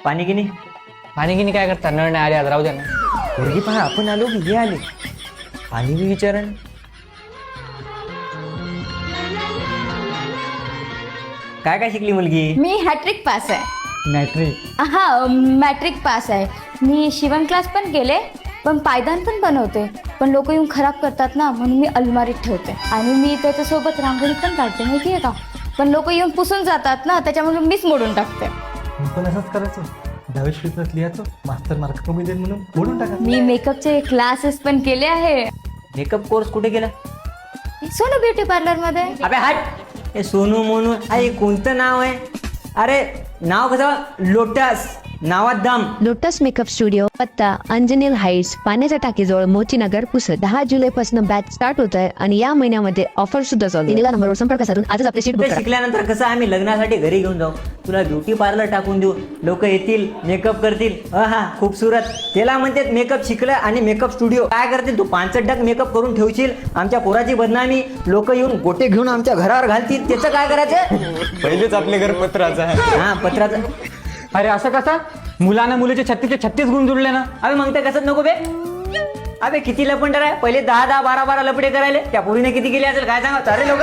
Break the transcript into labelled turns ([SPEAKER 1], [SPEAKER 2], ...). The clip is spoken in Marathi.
[SPEAKER 1] पाणी की नाही
[SPEAKER 2] पाणी गिनी काय करता नळ नाही आले आज राहू द्या ना.
[SPEAKER 1] पोरगी पहा आपण आलो की हे आले पाणी बी विचारण काय काय शिकली मुलगी
[SPEAKER 3] मी हॅट्रिक पास आहे.
[SPEAKER 2] मॅट्रिक
[SPEAKER 3] हा मॅट्रिक पास आहे. मी शिवण क्लास पण केले, पण पायदान पण बनवते. पण लोक येऊन खराब करतात ना, म्हणून मी अलमारीत ठेवते. आणि मी त्याच्यासोबत रांगोळी पण काढते, माहिती आहे का. पण लोक येऊन पुसून जातात ना, त्याच्यामुळे मीच मोडून टाकते.
[SPEAKER 4] मी पण असंच करायचं. 10वी पेपर लिहायचो, मास्तर मार्क कमी देईल म्हणून बोलून टाका.
[SPEAKER 3] मी मेकअपचे क्लासेस पण केले आहे.
[SPEAKER 1] मेकअप कोर्स कुठे केला
[SPEAKER 3] सोनू ब्युटी पार्लर मध्ये.
[SPEAKER 1] अबे हट हे सोनू मोनू अरे कोणतं नाव आहे अरे नाव कसं लोटस नावात दम
[SPEAKER 5] लोटस मेकअप स्टुडिओ, पत्ता अंजनेल हाईट्स, पाण्याच्या टाकीजवळ, मोतीनगर, पुसद. 10 जुलैपासून बॅच स्टार्ट होत आहे आणि या महिन्यामध्ये ऑफर सुद्धा चालू आहे. दिलेल्या नंबरवर संपर्क साधून आजच आपली सीट बुक
[SPEAKER 1] ते
[SPEAKER 5] करा.
[SPEAKER 1] शिकल्यानंतर कसं आम्ही लग्नासाठी घरी घेऊन जाऊ तुला ब्युटी पार्लर टाकून देऊ लोक येतील मेकअप करतील हा खूपसुरत त्याला म्हणतात मेकअप शिकलं आणि मेकअप स्टुडिओ काय करतील तू 5 मेकअप करून ठेवशील आमच्या पोराची बदनामी लोक येऊन गोटे घेऊन आमच्या घरावर घालतील त्याचं काय करायचं
[SPEAKER 2] पहिलेच आपले घर पत्राचं आहे.
[SPEAKER 1] हा पत्राचं
[SPEAKER 2] अरे असं कसं मुलांना मुलीचे 36 गुण जुळले ना.
[SPEAKER 1] अबे मग ते कसं नको बे अबे किती लपंडर आहे पहिले 10 12 लपडे करायले त्या पोरीने किती केले असेल काय सांगा अरे लोक